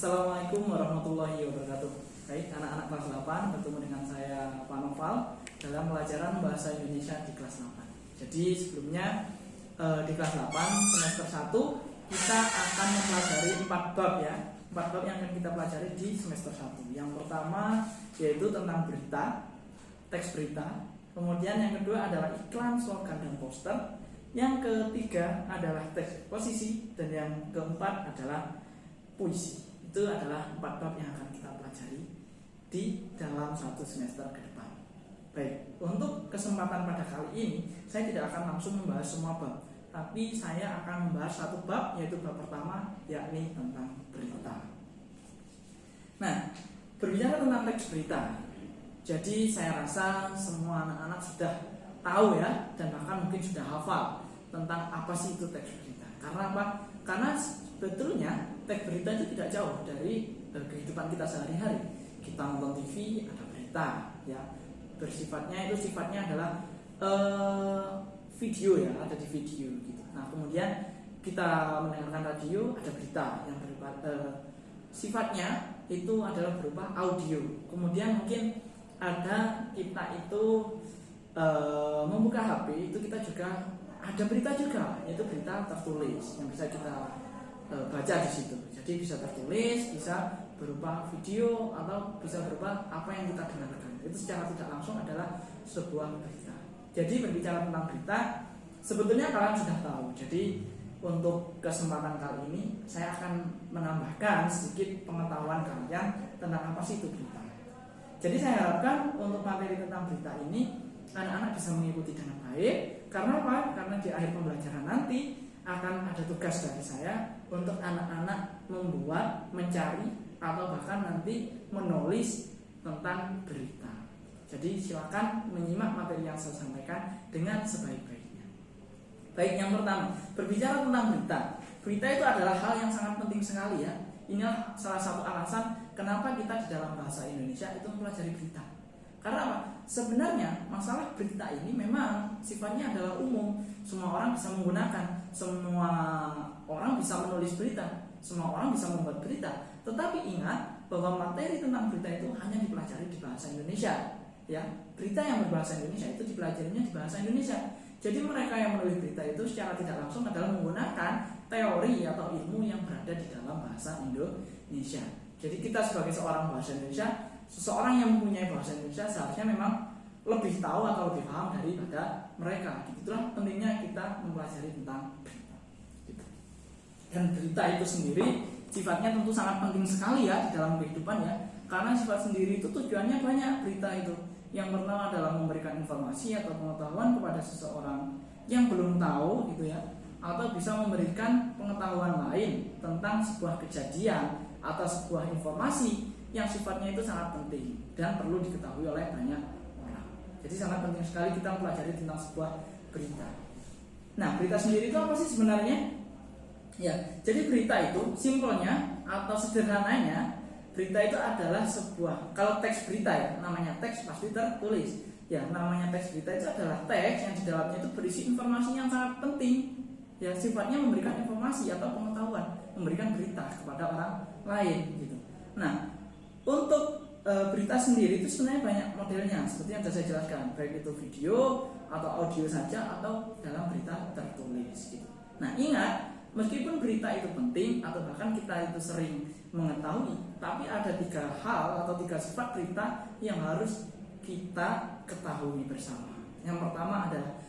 Assalamualaikum warahmatullahi wabarakatuh. Baik, anak-anak kelas 8, bertemu dengan saya Pak Noval dalam pelajaran Bahasa Indonesia di kelas 8. Jadi sebelumnya di kelas 8 semester 1 kita akan mempelajari 4 bab ya. 4 bab yang akan kita pelajari di semester 1. Yang pertama yaitu tentang berita, teks berita. Kemudian yang kedua adalah iklan, slogan, dan poster. Yang ketiga adalah teks posisi. Dan yang keempat adalah puisi. Itu adalah 4 bab yang akan kita pelajari di dalam 1 semester ke depan. Baik, untuk kesempatan pada kali ini saya tidak akan langsung membahas semua bab, tapi saya akan membahas 1 bab, yaitu bab pertama, yakni tentang berita. Nah, berbicara tentang teks berita, jadi saya rasa semua anak-anak sudah tahu ya, dan bahkan mungkin sudah hafal tentang apa sih itu teks berita. Karena apa? Karena sebetulnya teks berita itu tidak jauh dari kehidupan kita sehari-hari. Kita nonton TV, ada berita ya. Sifatnya adalah video ya, ada di video gitu. Nah, kemudian kita mendengarkan radio, ada berita yang sifatnya itu adalah berupa audio. Kemudian mungkin ada kita itu membuka HP, itu kita juga ada berita juga, yaitu berita tertulis yang bisa kita baca di situ. Jadi bisa tertulis, bisa berupa video, atau bisa berupa apa yang kita dengarkan. Itu secara tidak langsung adalah sebuah berita. Jadi berbicara tentang berita, sebetulnya kalian sudah tahu. Jadi untuk kesempatan kali ini saya akan menambahkan sedikit pengetahuan kalian tentang apa sih itu berita. Jadi saya harapkan untuk materi tentang berita ini anak-anak bisa mengikuti dengan baik. Karena apa? Karena di akhir pembelajaran nanti akan ada tugas dari saya untuk anak-anak membuat, mencari, atau bahkan nanti menulis tentang berita. Jadi silakan menyimak materi yang saya sampaikan dengan sebaik-baiknya. Baik, yang pertama, berbicara tentang berita. Berita itu adalah hal yang sangat penting sekali ya. Inilah salah satu alasan kenapa kita di dalam bahasa Indonesia itu mempelajari berita. Karena apa? Sebenarnya masalah berita ini memang sifatnya adalah umum. Semua orang bisa menggunakan, semua orang bisa menulis berita, semua orang bisa membuat berita. Tetapi ingat bahwa materi tentang berita itu hanya dipelajari di bahasa Indonesia. Ya, berita yang berbahasa Indonesia itu dipelajarinya di bahasa Indonesia. Jadi mereka yang menulis berita itu secara tidak langsung adalah menggunakan teori atau ilmu yang berada di dalam bahasa Indonesia. Jadi kita sebagai seorang bahasa Indonesia, seseorang yang mempunyai bahasa Indonesia seharusnya memang lebih tahu atau lebih paham daripada mereka. Itulah pentingnya kita mempelajari tentang berita. Dan berita itu sendiri sifatnya tentu sangat penting sekali ya di dalam kehidupan ya. Karena sifat sendiri itu tujuannya banyak berita itu. Yang pertama adalah memberikan informasi atau pengetahuan kepada seseorang yang belum tahu gitu ya, atau bisa memberikan pengetahuan lain tentang sebuah kejadian atau sebuah informasi yang sifatnya itu sangat penting dan perlu diketahui oleh banyak orang. Jadi sangat penting sekali kita mempelajari tentang sebuah berita. Nah, berita sendiri itu apa sih sebenarnya? Ya, jadi berita itu simpelnya atau sederhananya, berita itu adalah sebuah, kalau teks berita ya, namanya teks pasti tertulis. Ya, namanya teks berita itu adalah teks yang di dalamnya itu berisi informasi yang sangat penting. Ya, sifatnya memberikan informasi atau pengetahuan, memberikan berita kepada orang lain gitu. Nah, untuk berita sendiri itu sebenarnya banyak modelnya, seperti yang sudah saya jelaskan, baik itu video atau audio saja atau dalam berita tertulis gitu. Nah, ingat, meskipun berita itu penting atau bahkan kita itu sering mengetahui, tapi ada 3 hal atau 3 sifat berita yang harus kita ketahui bersama. Yang pertama adalah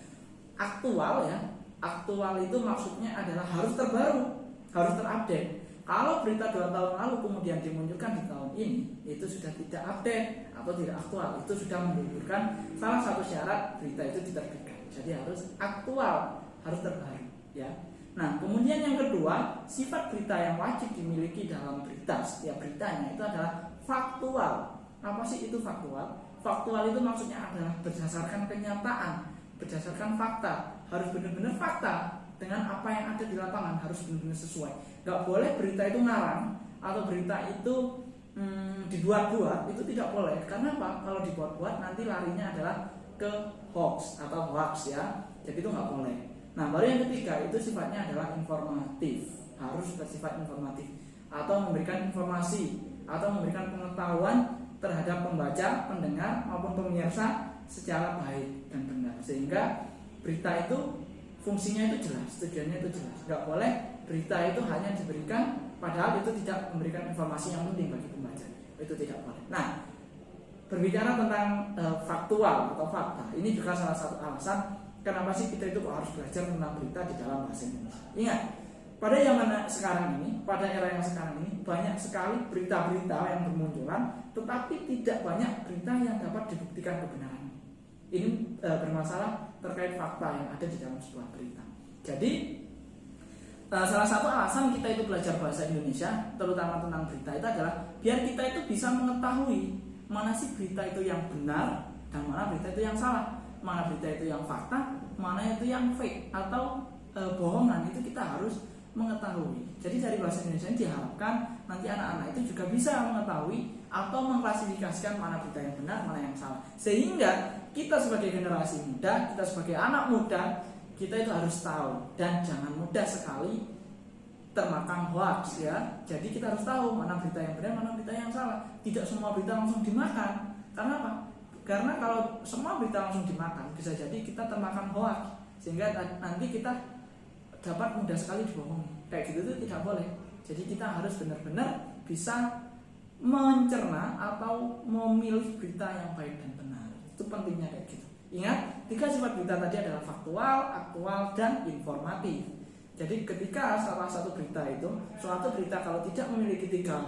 aktual ya. Aktual itu maksudnya adalah harus terbaru, harus terupdate. Kalau berita 2 tahun lalu kemudian dimunculkan di tahun ini, itu sudah tidak update atau tidak aktual. Itu sudah menggugurkan salah satu syarat berita itu diterbitkan. Jadi harus aktual, harus terbaru ya. Nah, kemudian yang kedua, sifat berita yang wajib dimiliki dalam berita, setiap beritanya itu adalah faktual. Apa sih itu faktual? Faktual itu maksudnya adalah berdasarkan kenyataan, berdasarkan fakta. Harus benar-benar fakta dengan apa yang ada di lapangan, harus benar-benar sesuai. Gak boleh berita itu ngarang atau berita itu dibuat-buat, itu tidak boleh. Karena apa? Kalau dibuat-buat nanti larinya adalah ke hoax atau hoax ya. Jadi itu gak boleh. Nah, baru yang ketiga itu sifatnya adalah informatif, harus bersifat informatif. atau memberikan informasi atau memberikan pengetahuan terhadap pembaca, pendengar maupun pemirsa secara baik dan benar, sehingga berita itu fungsinya itu jelas, tujuannya itu jelas. Nggak boleh berita itu hanya diberikan padahal itu tidak memberikan informasi yang penting bagi pembaca, itu tidak boleh. Nah, berbicara tentang faktual atau fakta, ini juga salah satu alasan kenapa sih kita itu harus belajar tentang berita di dalam bahasa Indonesia. Ingat, pada zaman sekarang ini, pada era yang sekarang ini, banyak sekali berita-berita yang bermunculan, tetapi tidak banyak berita yang dapat dibuktikan kebenarannya. Ini bermasalah terkait fakta yang ada di dalam sebuah berita. Jadi salah satu alasan kita itu belajar bahasa Indonesia, terutama tentang berita itu adalah biar kita itu bisa mengetahui mana sih berita itu yang benar dan mana berita itu yang salah, mana berita itu yang fakta, mana itu yang fake atau bohongan. Itu kita harus mengetahui. Jadi dari bahasa Indonesia ini diharapkan nanti anak-anak itu juga bisa mengetahui atau mengklasifikasikan mana berita yang benar, mana yang salah. Sehingga kita sebagai generasi muda, kita sebagai anak muda, kita itu harus tahu dan jangan mudah sekali termakan hoax ya. Jadi kita harus tahu mana berita yang benar, mana berita yang salah. Tidak semua berita langsung dimakan. Karena apa? Karena kalau semua berita langsung dimakan, bisa jadi kita termakan hoax, sehingga nanti kita dapat mudah sekali dibohongi. Kayak gitu itu tidak boleh. Jadi kita harus benar-benar bisa mencerna atau memilih berita yang baik dan benar. Itu pentingnya kayak gitu. Ingat, 3 sifat berita tadi adalah faktual, aktual, dan informatif. Jadi ketika salah satu berita itu, suatu berita kalau tidak memiliki tiga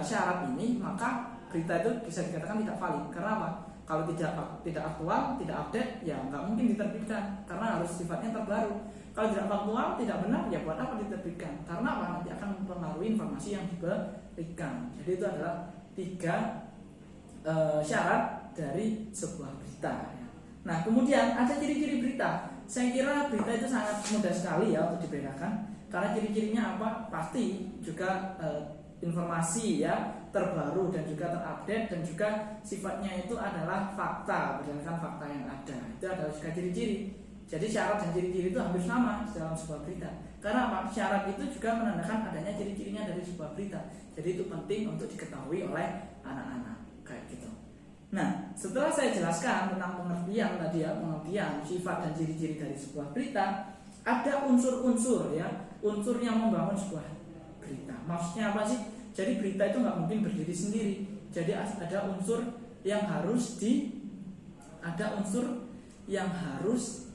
syarat ini, maka berita itu bisa dikatakan tidak valid. Karena apa? Kalau tidak aktual, tidak update, ya nggak mungkin diterbitkan karena harus sifatnya terbaru. Kalau tidak faktual, tidak benar, ya buat apa diterbitkan? Karena apa? Nanti akan mempengaruhi informasi yang diberikan. Jadi itu adalah 3 syarat dari sebuah berita. Nah, kemudian ada ciri-ciri berita. Saya kira berita itu sangat mudah sekali ya untuk dibedakan. Karena ciri-cirinya apa? Pasti juga informasi ya terbaru dan juga terupdate, dan juga sifatnya itu adalah fakta, berdasarkan fakta yang ada. Itu adalah juga ciri-ciri. Jadi syarat dan ciri-ciri itu hampir sama dalam sebuah berita. Karena apa? Syarat itu juga menandakan adanya ciri-cirinya dari sebuah berita. Jadi itu penting untuk diketahui oleh anak-anak kayak gitu. Nah, setelah saya jelaskan tentang pengertian tadi ya, pengertian sifat dan ciri-ciri dari sebuah berita, ada unsur-unsur ya, unsur yang membangun sebuah berita. Maksudnya apa sih? Jadi berita itu nggak mungkin berdiri sendiri. Jadi ada unsur yang harus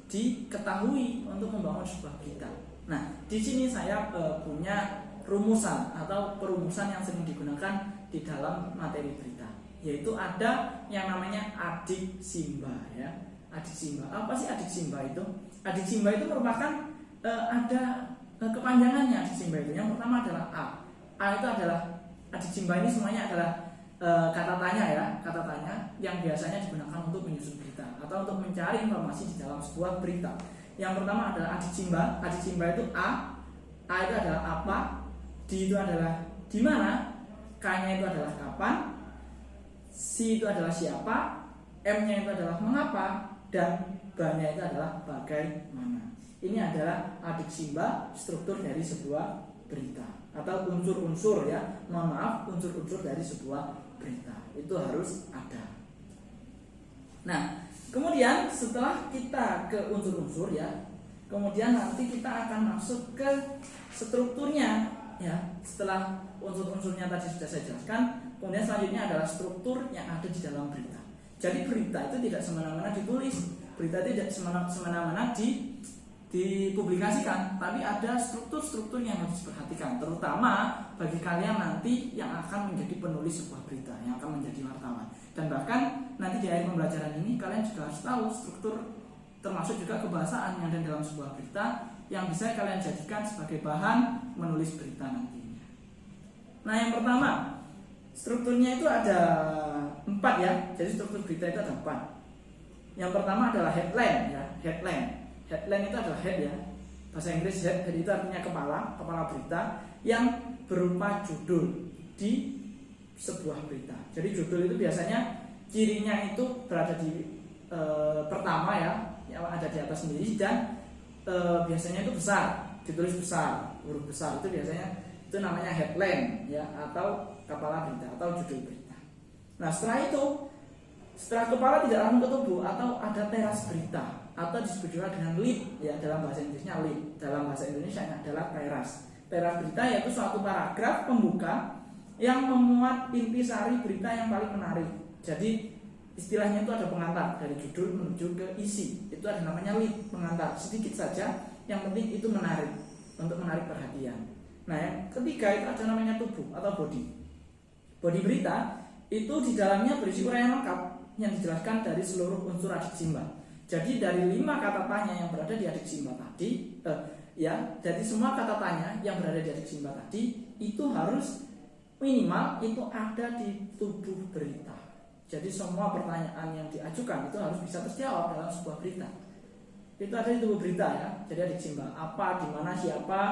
diketahui untuk membangun sebuah berita. Nah, di sini saya punya rumusan atau perumusan yang sering digunakan di dalam materi berita, yaitu ada yang namanya adiksimba ya. Adiksimba. Apa sih adiksimba itu? Adiksimba itu merupakan ada kepanjangannya adiksimba itu. Yang pertama adalah A. A itu adalah adiksimba ini semuanya adalah kata tanya ya, kata tanya yang biasanya digunakan untuk menyusun berita atau untuk mencari informasi di dalam sebuah berita. Yang pertama adalah adiksimba. Adiksimba itu A. A itu adalah apa? D itu adalah di mana? K-nya itu adalah kapan? C itu adalah siapa? M-nya itu adalah mengapa? Dan B-nya itu adalah bagaimana. Ini adalah adiksimba, struktur dari sebuah berita atau unsur-unsur ya, unsur-unsur dari sebuah berita itu harus ada. Nah, kemudian setelah kita ke unsur-unsur ya, kemudian nanti kita akan masuk ke strukturnya ya. Setelah unsur-unsurnya tadi sudah saya jelaskan, kemudian selanjutnya adalah struktur yang ada di dalam berita. Jadi berita itu tidak semena-mena ditulis, berita tidak semena-mena dipublikasikan, tapi ada struktur-struktur yang harus diperhatikan, terutama bagi kalian nanti yang akan menjadi penulis sebuah berita, yang akan menjadi wartawan. Dan bahkan nanti di akhir pembelajaran ini kalian juga harus tahu struktur, termasuk juga kebahasaan yang ada dalam sebuah berita yang bisa kalian jadikan sebagai bahan menulis berita nantinya. Nah, yang pertama, strukturnya itu ada 4 ya. Jadi struktur berita itu ada 4. Yang pertama adalah headline ya, headline. Headline itu adalah head ya, bahasa Inggris head itu artinya kepala berita yang berupa judul di sebuah berita. Jadi judul itu biasanya cirinya itu berada di pertama ya, yang ada di atas sendiri, dan biasanya itu besar ditulis besar, huruf besar, itu biasanya itu namanya headline ya, atau kepala berita atau judul berita. Nah setelah itu, setelah kepala tidak langsung ke tubuh, atau ada teras berita atau disebut juga dengan lead ya, dalam bahasa Inggrisnya lead, dalam bahasa Indonesia adalah teras. Teras berita yaitu suatu paragraf pembuka yang memuat intisari berita yang paling menarik. Jadi istilahnya itu ada pengantar dari judul menuju ke isi, itu ada namanya lead, pengantar sedikit saja, yang penting itu menarik, untuk menarik perhatian. Nah yang ketiga itu ada namanya tubuh atau body. Body berita itu di dalamnya berisi uraian lengkap yang dijelaskan dari seluruh unsur adik simba. Jadi dari 5 kata tanya yang berada di adik simba tadi, jadi semua kata tanya yang berada di adik simba tadi itu harus minimal itu ada di tubuh berita. Jadi semua pertanyaan yang diajukan itu harus bisa terjawab dalam sebuah berita. Itu ada di tubuh berita ya. Jadi adik simba apa, di mana, siapa,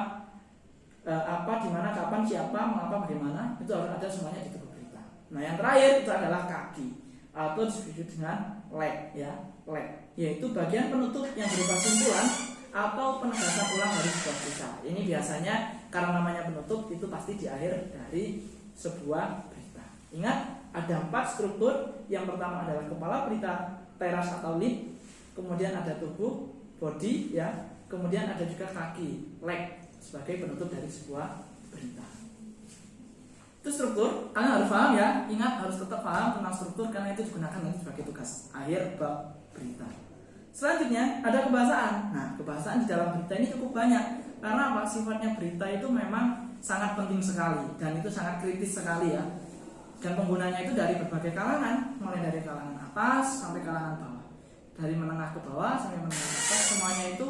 apa, di mana, kapan, siapa, mengapa, bagaimana, itu harus ada semuanya di tubuh berita. Nah yang terakhir itu adalah kaki atau disebut dengan leg ya, leg, yaitu bagian penutup yang berupa simpulan atau penegasan ulang dari sebuah berita. Ini biasanya karena namanya penutup itu pasti di akhir dari sebuah berita. Ingat ada 4 struktur. Yang pertama adalah kepala berita, teras atau lead, kemudian ada tubuh, body ya, kemudian ada juga kaki, leg, sebagai penutup dari sebuah berita. Itu struktur, kalian harus paham ya. Ingat harus tetap paham tentang struktur karena itu digunakan nanti sebagai tugas akhir bab berita. Selanjutnya ada kebahasaan. Nah kebahasaan di dalam berita ini cukup banyak. Karena apa? Sifatnya berita itu memang sangat penting sekali dan itu sangat kritis sekali ya. Dan penggunanya itu dari berbagai kalangan, mulai dari kalangan atas sampai kalangan bawah, dari menengah ke bawah sampai menengah ke atas, semuanya itu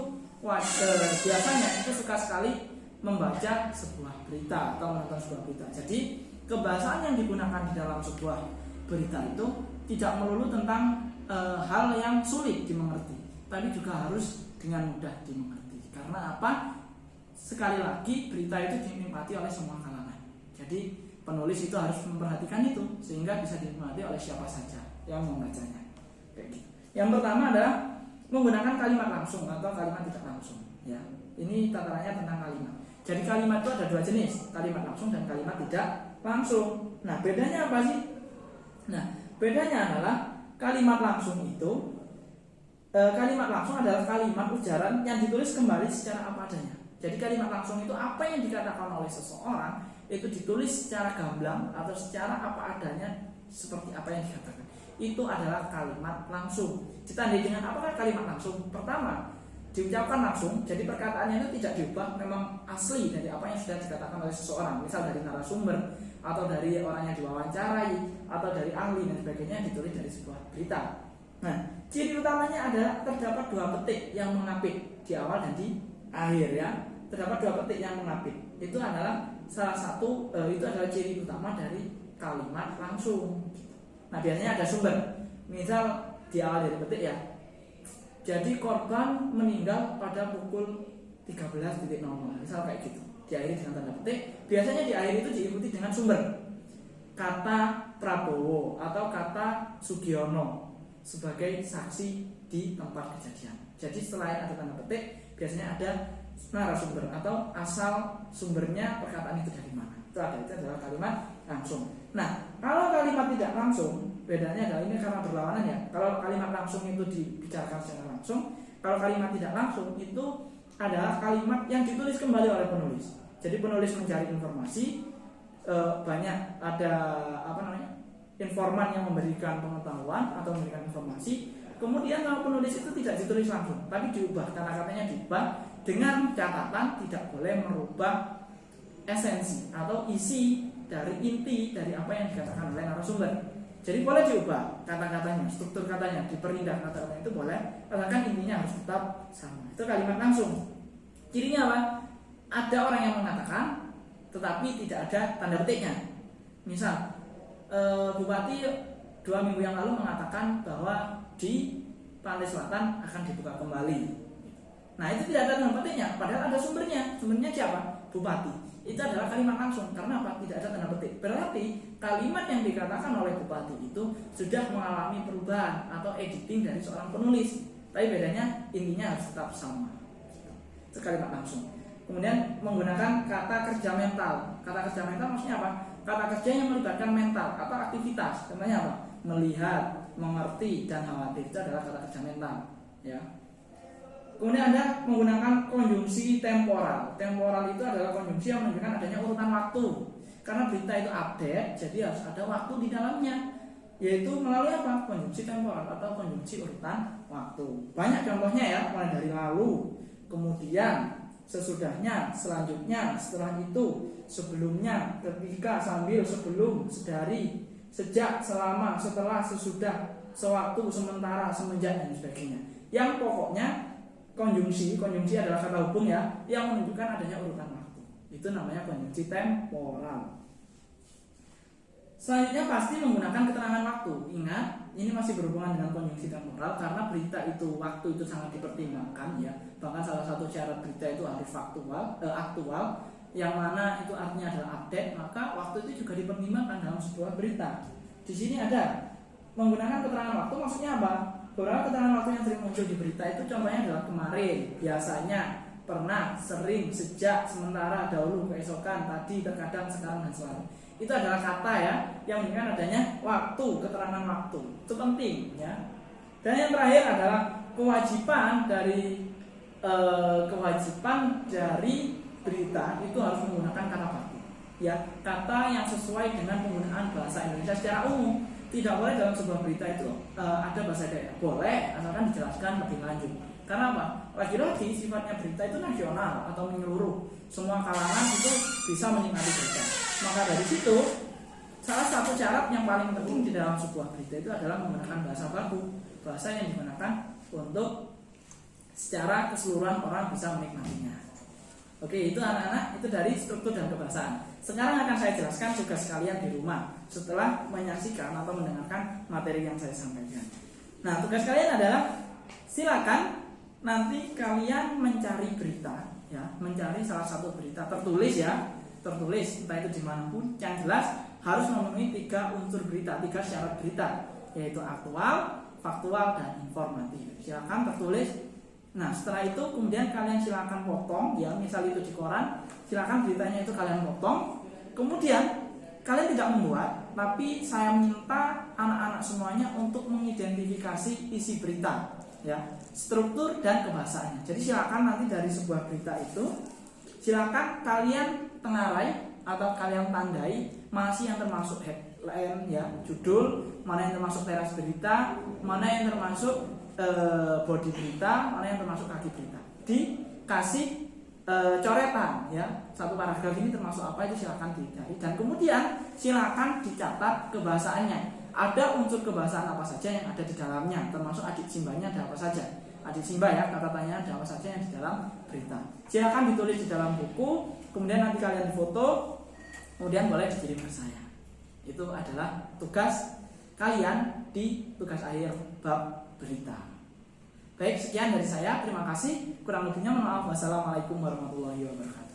biasanya itu suka sekali membaca sebuah berita atau menonton sebuah berita. Jadi kebahasaan yang digunakan di dalam sebuah berita itu tidak melulu tentang hal yang sulit dimengerti, tapi juga harus dengan mudah dimengerti. Karena apa? Sekali lagi berita itu dinikmati oleh semua kalangan. Jadi penulis itu harus memperhatikan itu sehingga bisa dinikmati oleh siapa saja yang membacanya. Kayak gitu. Yang pertama adalah menggunakan kalimat langsung atau kalimat tidak langsung. Ya, ini tatarannya tentang kalimat. Jadi kalimat itu ada 2 jenis, kalimat langsung dan kalimat tidak langsung. Nah, bedanya apa sih? Nah, bedanya adalah kalimat langsung itu, kalimat langsung adalah kalimat ujaran yang ditulis kembali secara apa adanya. Jadi kalimat langsung itu apa yang dikatakan oleh seseorang itu ditulis secara gamblang atau secara apa adanya seperti apa yang dikatakan. Itu adalah kalimat langsung. Ditandai dengan apakah kalimat langsung? Pertama, diucapkan langsung, jadi perkataannya itu tidak diubah, memang asli dari apa yang sudah dikatakan oleh seseorang, misal dari narasumber atau dari orang yang diwawancarai atau dari ahli dan sebagainya, ditulis dari sebuah berita. Nah, ciri utamanya adalah terdapat 2 petik yang mengapit di awal dan di akhir ya. Terdapat 2 petik yang mengapit. Itu adalah salah satu itu adalah ciri utama dari kalimat langsung. Nah, biasanya ada sumber. Misal di awal dari petik ya. Jadi korban meninggal pada pukul 13.00. Misal kayak gitu. Diakhiri dengan tanda petik. Biasanya di akhir itu diikuti dengan sumber. Kata Prabowo atau kata Sugiono sebagai saksi di tempat kejadian. Jadi selain ada tanda petik, biasanya ada narasumber atau asal sumbernya perkataan itu dari mana. Itu adalah kalimat langsung. Nah, kalau kalimat tidak langsung, bedanya adalah ini karena berlawanan ya. Kalau kalimat langsung itu dibicarakan secara langsung, kalau kalimat tidak langsung itu adalah kalimat yang ditulis kembali oleh penulis. Jadi penulis mencari informasi, banyak ada informan yang memberikan pengetahuan atau memberikan informasi. Kemudian kalau penulis itu tidak ditulis langsung, tapi diubah, kata-katanya diubah dengan catatan tidak boleh merubah esensi atau isi dari inti dari apa yang dikatakan oleh narasumber. Jadi boleh diubah kata-katanya, struktur katanya, diperindah kata-katanya itu boleh, asalkan intinya harus tetap sama. Itu kalimat langsung. Cirinya apa? Ada orang yang mengatakan, tetapi tidak ada tanda petiknya. Misal, Bupati 2 minggu yang lalu mengatakan bahwa di Pantai Selatan akan dibuka kembali. Nah, itu tidak ada tanda petiknya, padahal ada sumbernya. Sumbernya siapa? Bupati. Itu adalah kalimat langsung. Karena apa? Tidak ada tanda petik. Berarti kalimat yang dikatakan oleh Bupati itu sudah mengalami perubahan atau editing dari seorang penulis. Tapi bedanya intinya harus tetap sama. Itu kalimat langsung. Kemudian menggunakan kata kerja mental. Kata kerja mental maksudnya apa? Kata kerja yang melibatkan mental atau aktivitas. Contohnya apa? Melihat, mengerti, dan khawatir. Itu adalah kata kerja mental, ya. Kemudian Anda menggunakan konjungsi temporal. Temporal itu adalah konjungsi yang menunjukkan adanya urutan waktu. Karena berita itu update, jadi harus ada waktu di dalamnya. Yaitu melalui apa? Konjungsi temporal atau konjungsi urutan waktu. Banyak contohnya ya, mulai dari lalu, kemudian, sesudahnya, selanjutnya, setelah itu, sebelumnya, ketika, sambil, sebelum, sedari, sejak, selama, setelah, sesudah, sewaktu, sementara, semenjak, dan sebagainya. Yang pokoknya konjungsi adalah kata hubung ya, yang menunjukkan adanya urutan waktu. Itu namanya konjungsi temporal. Selanjutnya pasti menggunakan keterangan waktu. Ingat, ini masih berhubungan dengan konjungsi temporal karena berita itu waktu itu sangat dipertimbangkan ya. Bahkan salah satu syarat berita itu harus aktual, yang mana itu artinya adalah update, maka waktu itu juga dipertimbangkan dalam sebuah berita. Di sini ada menggunakan keterangan waktu, maksudnya apa? Beberapa keterangan waktu yang sering muncul di berita itu contohnya adalah kemarin, biasanya, pernah, sering, sejak, sementara, dahulu, keesokan, tadi, terkadang, sekarang, dan selalu. Itu adalah kata ya yang menunjukkan adanya waktu, keterangan waktu. Itu penting ya. Dan yang terakhir adalah kewajiban dari berita itu harus menggunakan kata baku. Ya, kata yang sesuai dengan penggunaan bahasa Indonesia secara umum. Tidak boleh dalam sebuah berita itu ada bahasa daerah. Boleh, asalkan dijelaskan lebih lanjut. Karena apa? Lagi-lagi sifatnya berita itu nasional atau menyeluruh. Semua kalangan itu bisa menikmati berita. Maka dari situ, salah satu syarat yang paling penting di dalam sebuah berita itu adalah menggunakan bahasa baku. Bahasa yang digunakan untuk secara keseluruhan orang bisa menikmatinya. Oke, itu anak-anak, itu dari struktur dan kebahasaan. Sekarang akan saya jelaskan tugas kalian di rumah setelah menyaksikan atau mendengarkan materi yang saya sampaikan. Nah, tugas kalian adalah silakan nanti kalian mencari berita, ya, mencari salah satu berita tertulis ya, tertulis entah itu dimanapun, yang jelas harus memenuhi 3 unsur berita, 3 syarat berita, yaitu aktual, faktual, dan informatif. Silakan tertulis. Nah, setelah itu kemudian kalian silakan potong, ya, misal itu di koran, silakan beritanya itu kalian potong. Kemudian kalian tidak membuat, tapi saya minta anak-anak semuanya untuk mengidentifikasi isi berita, ya, struktur dan kebahasaannya. Jadi silakan nanti dari sebuah berita itu, silakan kalian tengarai atau kalian tandai mana sih yang termasuk headline, ya, judul, mana yang termasuk teras berita, mana yang termasuk body berita, mana yang termasuk kaki berita. Dikasih coretan, ya, satu paragraf ini termasuk apa, itu silakan dicari. Dan kemudian silakan dicatat kebahasaannya. Ada unsur kebahasaan apa saja yang ada di dalamnya, termasuk adik simbanya ada apa saja. Adik simba ya, kata tanya ada apa saja yang di dalam berita. Silakan ditulis di dalam buku, kemudian nanti kalian foto, kemudian boleh dikirim ke saya. Itu adalah tugas kalian di tugas akhir bab berita. Baik, sekian dari saya. Terima kasih. Kurang lebihnya mohon maaf. Wassalamualaikum warahmatullahi wabarakatuh.